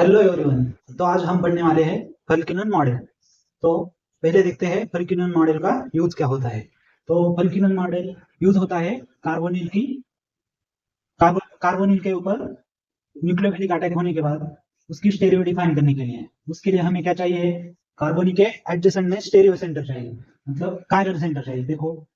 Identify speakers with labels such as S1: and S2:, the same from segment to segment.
S1: Hello everyone. तो आज हम पढ़ने वाले हैं फल्किनन मॉडल। तो पहले देखते हैं फल्किनन मॉडल का यूज क्या होता है। तो फल्किनन मॉडल यूज होता है कार्बोनिल के ऊपर न्यूक्लियोफिलिक अटैक होने के बाद उसकी स्टेरियो डिफाइन करने के लिए। उसके लिए हमें क्या चाहिए? कार्बोनिल के एडजेसेंट में स्टेरियो सेंटर चाहिए, मतलब कायरल सेंटर चाहिए। देखो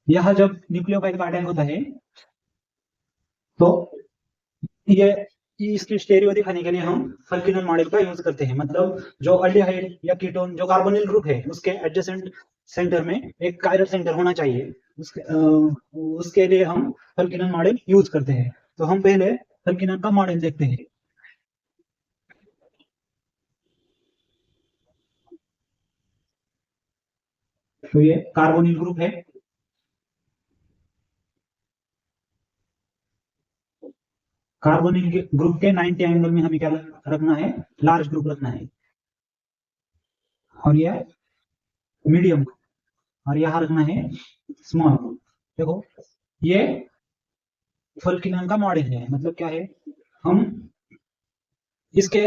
S1: यह जब न्यूक्लियोफाइल का अटैक होता है तो ये इसकी स्टेरियो दिखाने के लिए हम फल्किनन मॉडल का यूज करते हैं। मतलब जो अल्डिहाइड या कीटोन जो कार्बोनिल ग्रुप है उसके एडजेसेंट सेंटर में एक कायरल सेंटर होना चाहिए। उसके लिए हम फल्किनन मॉडल यूज करते हैं। तो हम पहले फल्किनन का मॉडल देखते हैं। तो ये कार्बोनिल ग्रुप है। कार्बोनिल के ग्रुप के 90 एंगल में हमें क्या रखना है? लार्ज ग्रुप रखना है। और ये मीडियम ग्रुप, और यहाँ रखना है स्मॉल ग्रुप। देखो ये फल्किनन का मॉडल है। मतलब क्या है? हम इसके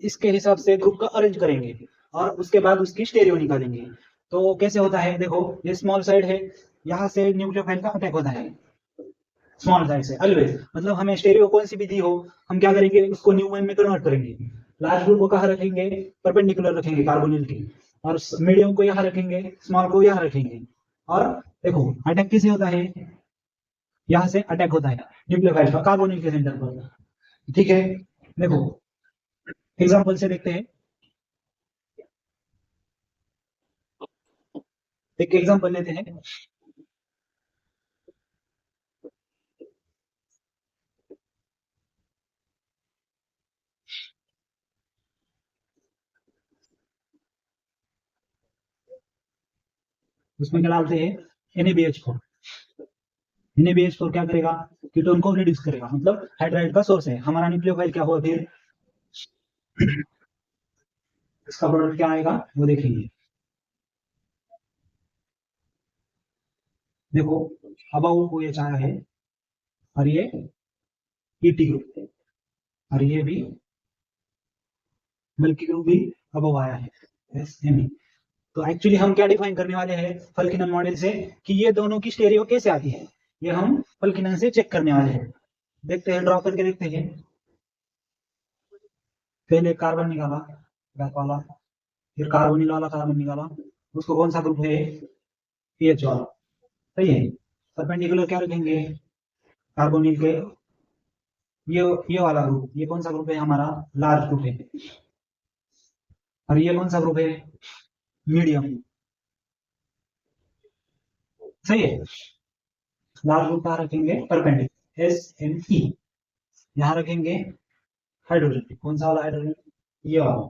S1: इसके हिसाब से ग्रुप का अरेंज करेंगे और उसके बाद उसकी स्टेरियो निकालेंगे। तो कैसे होता है? देखो ये स्मॉल साइड है, यहाँ से न्यूक्लियोफाइल का अटैक होता है स्मॉल साइड से ऑलवेज। मतलब हमें स्टेरियो कौन सी भी दी हो, हम क्या करेंगे? उसको न्यूमन में कन्वर्ट करेंगे। लार्ज ग्रुप को कहाँ रखेंगे? परपेंडिकुलर रखेंगे कार्बोनिल की, और मीडियम को यहाँ रखेंगे, स्मॉल को यहाँ रखेंगे। और देखो अटैक कैसे होता है? यहाँ से अटैक होता है न्यूक्लियोफाइल का कार्बोनिल के सेंटर पर। ठीक है, देखो एग्जाम्पल से देखते हैं। एक एग्जांपल लेते हैं। उसमें क्या डालते हैं? NaBH4। NaBH4 क्या करेगा? कीटोन को रिड्यूस करेगा, मतलब हाइड्राइड का सोर्स है। हमारा न्यूक्लियोफाइल क्या हुआ फिर? इसका प्रोडक्ट क्या आएगा वो देखेंगे। देखो अब वो ये चाह है, और ये ET ग्रुप है, और ये भी बल्कि ग्रुप भी अब आया है SME। तो एक्चुअली हम क्या डिफाइन करने वाले हैं फल्किनन मॉडल से, कि ये दोनों की स्टेरियो कैसे आती है, ये हम फल्किनन से चेक करने वाले हैं। देखते हैं, ड्रॉ करके देखते हैं। पहले कार्बन निकाला बैक वाला, फिर कार्बोनिल वाला कार्बन निकाला। उसको कौन सा ग्रुप है? पीएच वाला। सही है। परपेंडिकुलर क्या रखेंगे? कार्बोनिल के ये ये वाला ग्रुप, ये कौन सा ग्रुप है हमारा? लार्ज ग्रुप है। और ये कौन सा ग्रुप है? मीडियम। सही है। लार्ज ग्रुप कहाँ रखेंगे? Perpendicular SME। यहाँ रखेंगे हाइड्रोजन। कौन सा वाला हाइड्रोजन? ये वाला।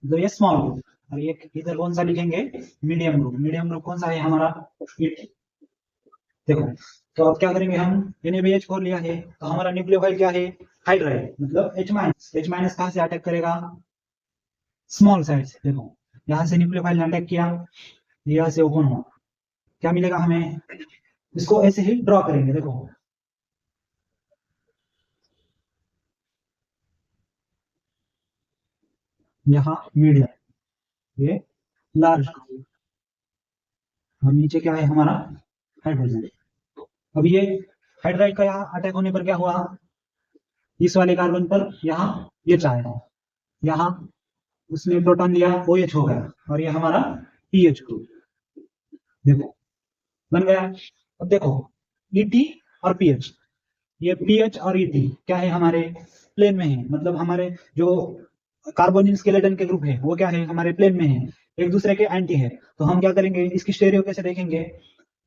S1: तो ये स्मॉल ग्रुप। और ये इधर कौन सा लिखेंगे? Medium group. मीडियम ग्रुप कौन सा है हमारा? देखो तो अब क्या करेंगे हम? NaBH4 लिया है तो हमारा न्यूक्लियोफाइल क्या है? हाइड्राइड, मतलब H-। H- कहां से अटैक करेगा? स्मॉल साइड से। देखो यहां से न्यूक्लियोफाइल ने अटैक किया, यहाँ से ओपन हुआ। क्या मिलेगा हमें? इसको ऐसे ही ड्रॉ करेंगे। देखो यहाँ मीडियम, ये लार्ज, और नीचे क्या है हमारा? हाइड्रोजन। अब ये हाइड्राइड का यहाँ अटैक होने पर क्या हुआ? इस वाले कार्बन पर यहाँ ये चाहे, यहाँ उसने प्रोटॉन लिया, OH हो गया, और ये हमारा पीएच ग्रुप। देखो बन गया। अब देखो ET और पीएच, ये पीएच और ET क्या है? हमारे प्लेन में है। मतलब हमारे जो कार्बोनिल स्केलेटन के ग्रुप है वो क्या है? हमारे प्लेन में है, एक दूसरे के एंटी है। तो हम क्या करेंगे? इसकी स्टेरियो कैसे देखेंगे?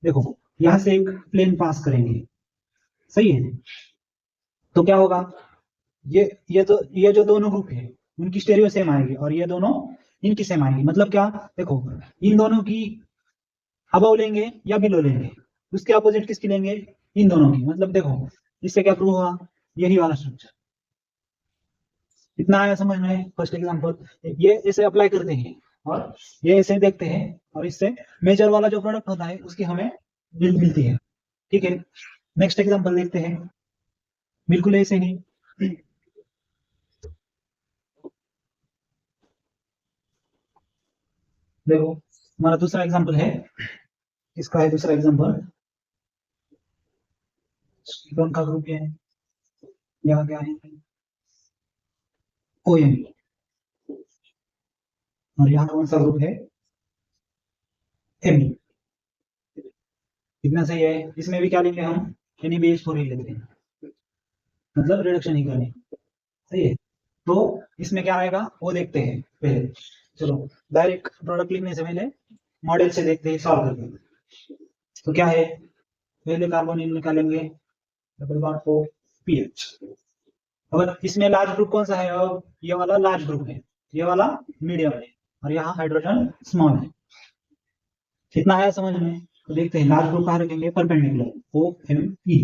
S1: देखो यहाँ से एक प्लेन पास करेंगे। सही है। तो क्या होगा? ये जो दोनों ग्रुप है उनकी स्टेरियो सेम आएगी, और ये दोनों इनकी सेम आएगी। मतलब क्या? देखो इन दोनों की अबव लेंगे या बिलो लेंगे, उसके अपोजिट किसकी लेंगे? इन दोनों की। मतलब देखो इससे क्या प्रूव हुआ? यही वाला स्ट्रक्चर। इतना आया समझ में? फर्स्ट एग्जांपल ये ऐसे अप्लाई करते हैं और ये ऐसे देखते हैं, और इससे मेजर वाला जो प्रोडक्ट होता है उसकी हमें बिल मिलती है। ठीक है, नेक्स्ट एग्जांपल देखते हैं, बिल्कुल ऐसे ही। देखो हमारा दूसरा एग्जांपल है, इसका है दूसरा एग्जांपल, कौन का ग्रुप है, यहाँ क्या है, OM, और यहाँ कौन सा ग्रुप है, ME। कितना सही है, इसमें भी क्या लेंगे हम, NaBH4 ही लेते हैं, मतलब रिडक्शन ही करें। सही है, तो इसमें क्या आएगा वो देखते हैं पहले। चलो डायरेक्ट प्रोडक्ट लिखने से पहले मॉडल से देखते हैं, सॉल्व करके। तो क्या है, पहले कार्बोनिल निकालेंगे, डबल बॉन्ड O PH। अब इसमें लार्ज ग्रुप कौन सा है, अब ये वाला लार्ज ग्रुप है, ये वाला मीडियम है, और यहाँ हाइड्रोजन स्मॉल है। कितना आया समझ में, तो देखते हैं, लार्ज ग्रुप कहाँ रखेंगे, परपेंडिकुलर OME।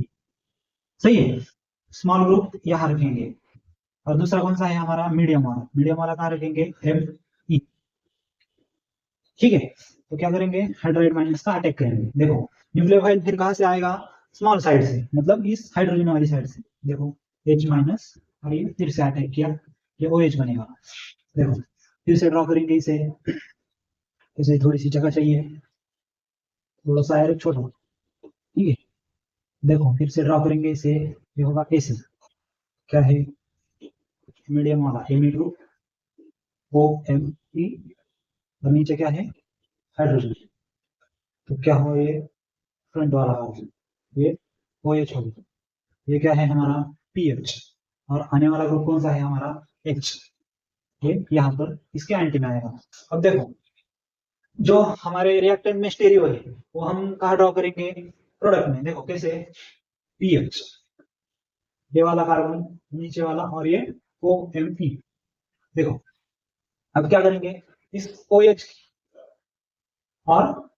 S1: सही है, स्मॉल ग्रुप यहाँ रखेंगे, और दूसरा कौन सा है हमारा, मीडियम वाला कहाँ रखेंगे, ME। ठीक है, तो क्या करेंगे, हाइड्राइड माइनस का अटैक करेंगे। देखो न्यूक्लियोफाइल फिर कहाँ से आएगा, स्मॉल साइड से, मतलब इस हाइड्रोजन वाली साइड से। देखो H माइनस, और ये फिर से अटैक किया, ये OH बनेगा। देखो फिर से ड्रॉ करेंगे इसे, इसे थोड़ी सी जगह चाहिए, थोड़ा सा एरो छोटा। ठीक है, देखो फिर से ड्रॉ करेंगे इसे, ये होगा ऐसे, क्या है, मीडियम वाला एमी ग्रुप OME, और नीचे क्या है, हाइड्रोजन। तो क्या हो, ये फ्रंट वाला हाइड्रोजन, ये OH होगा, ये क्या है हमारा PH, और आने वाला ग्रुप कौन सा है हमारा H, ये यहाँ पर इसके एंटी में आएगा। अब देखो जो हमारे रिएक्टेंट में स्टेरियो है वो हम कहाँ ड्रॉ करेंगे, प्रोडक्ट में। देखो कैसे, PH, ये वाला कार्बन नीचे वाला, और ये OME। देखो अब क्या करेंगे, इस OH और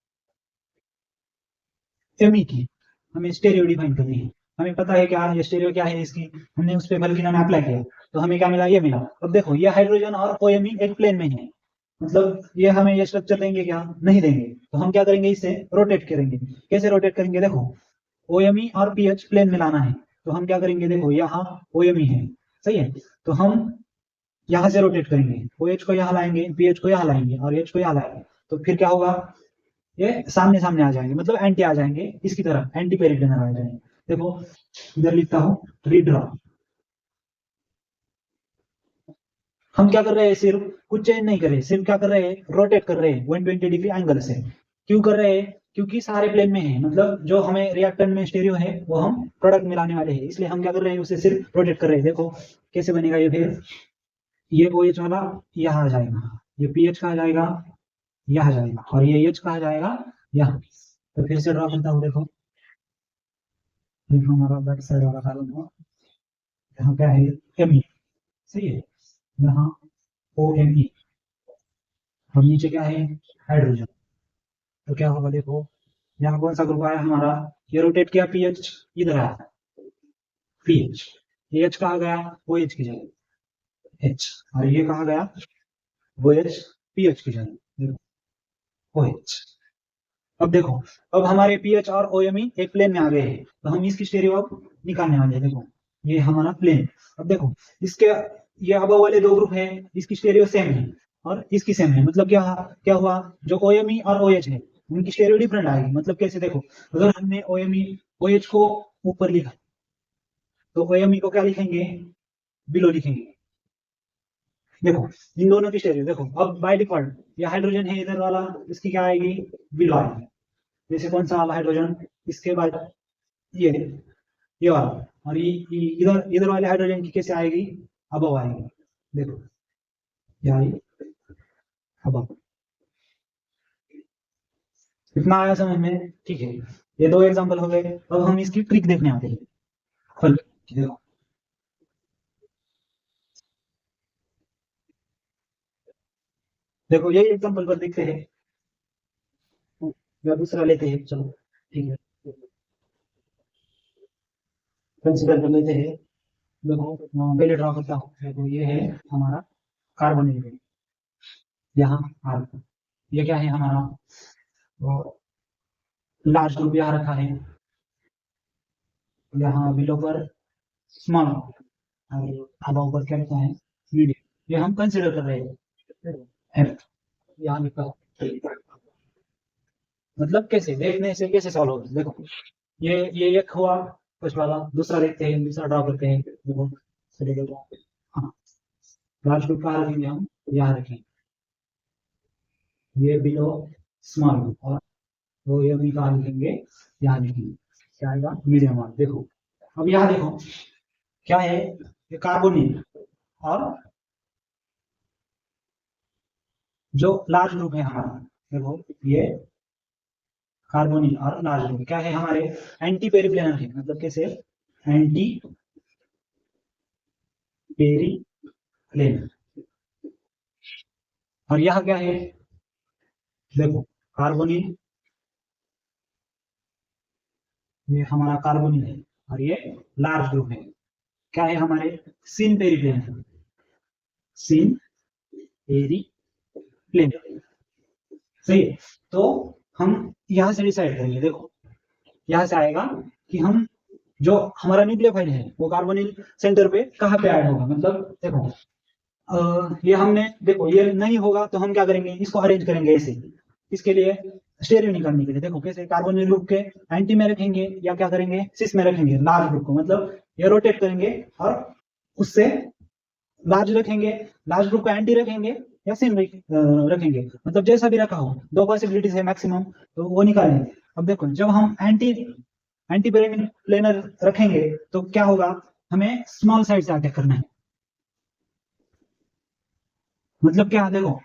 S1: ME की हमें स्टेरियो डिफाइन करनी है। हमें पता है क्या ये स्टेरियो क्या है इसकी, हमने उस पर बल्कि नाम अप्लाई किया, तो हमें क्या मिला, ये मिला। अब देखो ये हाइड्रोजन और OME एक प्लेन में है, मतलब ये हमें ये स्ट्रक्चर देंगे क्या, नहीं देंगे, तो हम क्या करेंगे, इसे रोटेट करेंगे। कैसे रोटेट करेंगे, देखो OME और PH प्लेन में लाना है, तो हम क्या करेंगे, देखो यहाँ OME है, सही है, तो हम यहाँ से रोटेट करेंगे, OH को यहाँ लाएंगे, PH को यहाँ लाएंगे, और H को यहाँ लाएंगे, तो फिर क्या होगा, ये सामने सामने आ जाएंगे, मतलब एंटी आ जाएंगे इसकी तरफ, एंटी पेरिटोनल आ जाएंगे। देखो इधर लिखता हूँ, रीड्रॉ। हम क्या कर रहे हैं, सिर्फ कुछ चेंज नहीं कर रहे, सिर्फ क्या कर रहे हैं, रोटेट कर रहे हैं 120 डिग्री एंगल से। क्यों कर रहे हैं, क्योंकि सारे प्लेन में है, मतलब जो हमें रिएक्टेंट में स्टेरियो है वो हम प्रोडक्ट में लाने वाले हैं, इसलिए हम क्या कर रहे हैं, उसे सिर्फ रोटेट कर रहे हैं। देखो कैसे बनेगा ये, फिर ये OH वाला यहाँ आ जाएगा, ये PH कहा जाएगा, यहाँ जाएगा, और ये H कहा जाएगा, यहाँ। तो फिर से ड्रॉ करता हूँ, देखो हमारा बैक साइड वाला कॉलम है, यहाँ क्या है, ME। सही है, यहाँ OME, और नीचे क्या है, हाइड्रोजन। तो क्या होगा, देखो यहाँ कौन सा ग्रुप आया हमारा, ये रोटेट किया, PH इधर आया, PH, H कहा गया, OH की जगह H, और ये कहा गया, OH PH की जगह OH। अब देखो, अब हमारे PH और OME एक प्लेन में आ गए हैं, तो हम इसकी स्टेरियो अब निकालने वाले हैं। देखो ये हमारा प्लेन, अब देखो इसके, ये अबव वाले दो ग्रुप हैं, इसकी स्टेरियो सेम है और इसकी सेम है, मतलब क्या क्या हुआ, जो OME और OH है उनकी स्टेरियो डिफरेंट आएगी। मतलब कैसे, देखो अगर हमने OME OH को ऊपर लिखा, तो OME को क्या लिखेंगे, बिलो लिखेंगे। देखो इन दोनों की स्टेरियो, देखो अब बाय डिफॉल्ट ये हाइड्रोजन है इधर वाला, इसकी क्या आएगी, बिलो आएगी। जैसे कौन सा वाला हाइड्रोजन, इसके बाद ये ये वाला, और ये इधर इधर वाले हाइड्रोजन की कैसे आएगी, अबव आएगी। देखो ये आई अबव। इतना आया समझ में, ठीक है। ये दो एग्जांपल हो गए, अब हम इसकी ट्रिक देखने आते हैं। हल, देखो देखो यही एग्जांपल पर देखते हैं, या दूसरा लेते हैं, चलो ठीक है, कंसीडर कर लेते हैं। देखो पहले ड्रॉ करता हूँ, देखो ये है हमारा कार्बन, यहाँ ये क्या है हमारा और लार्ज ग्रुप यहाँ रखा है, यहाँ बिलो पर स्मॉल और अब ऊपर क्या लिखा है मीडियम। ये हम कंसिडर कर रहे हैं एफ, यहाँ लिखा मतलब कैसे देखने से कैसे सॉल्व होगा। देखो ये एक हुआ फर्स्ट वाला, दूसरा देखते हैं, दूसरा ड्रॉ करते हैं। देखो चलेगा, हाँ लार्ज ग्रुप कहाँ रखेंगे हम, यहाँ रखेंगे, ये बिलो स्मॉल और तो ये भी कहाँ लिखेंगे, यहाँ लिखेंगे, क्या आएगा मीडियम वन। देखो अब यहाँ देखो क्या है, ये कार्बोनिल और जो लार्ज ग्रुप है हमारा, देखो ये कार्बोनिल और लार्ज ग्रुप क्या है हमारे, एंटी पेरिप्लेनर है, मतलब कैसे एंटी पेरिप्लेनर। और यह क्या है, देखो कार्बोनिल, ये हमारा कार्बोनिल है और ये लार्ज ग्रुप है, क्या है हमारे सिन पेरिप्लेनर, सिन पेरिप्लेनर, सही है। तो हम यहाँ से डिसाइड करेंगे, देखो यहाँ से आएगा कि हम जो हमारा न्यूक्लियोफाइल है वो कार्बोनिल सेंटर पे कहाँ पे ऐड होगा, मतलब देखो ये हमने देखो ये नहीं होगा तो हम क्या करेंगे, इसको अरेंज करेंगे ऐसे, इसके लिए स्टेरियो निकालने के लिए देखो कैसे कार्बोनिल ग्रुप के एंटी में रखेंगे या क्या करेंगे सिस में रखेंगे लार्ज ग्रुप को, मतलब ये रोटेट करेंगे और उससे लार्ज रखेंगे, लार्ज ग्रुप को एंटी रखेंगे या सिन रखेंगे, मतलब जैसा भी रखा हो, दो पॉसिबिलिटीज है मैक्सिमम, तो वो निकालेंगे। अब देखो जब हम एंटी पेरिप्लेनर रखेंगे तो क्या होगा, हमें स्मॉल साइड से अटैक करना है, मतलब क्या देखो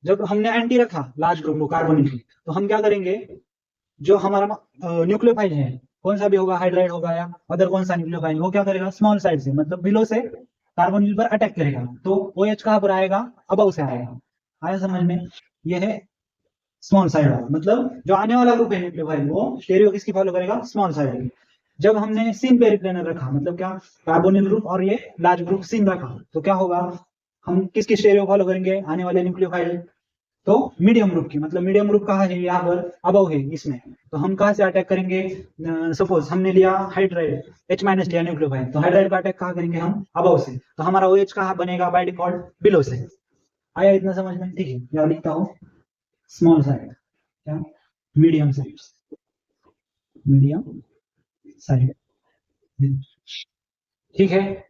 S1: जब हमने एंटी रखा लार्ज ग्रुप को कार्बोनिल की, तो हम क्या करेंगे, जो हमारा न्यूक्लियोफाइल है कौन सा भी होगा, हाइड्राइड होगा या अदर कौन सा न्यूक्लियोफाइल, वो क्या करेगा स्मॉल साइड से, मतलब बिलो से कार्बोनिल पर अटैक करेगा, तो OH कहां पर आएगा, अबव से आएगा। आया समझ में, ये है स्मॉल साइड वाला, मतलब जो आने वाला ग्रुप है न्यूक्लियोफाइल वो स्टेरियो किसकी फॉलो करेगा, स्मॉल साइड की। जब हमने सिन पेरिप्लेनर रखा, मतलब क्या कार्बोनिल ग्रुप और ये लार्ज ग्रुप सिन रखा, तो क्या होगा, हम किसकी स्टेरियो फॉलो करेंगे, आने वाले न्यूक्लियोफाइल, तो मीडियम ग्रुप की, मतलब मीडियम ग्रुप कहाँ है, यहाँ पर अबव है इसमें, तो हम कहाँ से अटैक करेंगे, सपोज हमने लिया हाइड्राइड H- लिया न्यूक्लियोफाइल, तो हाइड्राइड का अटैक कहाँ करेंगे हम, अबव से, तो हमारा OH कहाँ बनेगा बाय डिफॉल्ट, बिलो से। आया इतना समझ में, ठीक है, यहाँ लिखता हूँ स्मॉल साइड, क्या मीडियम साइड, मीडियम साइड, ठीक है।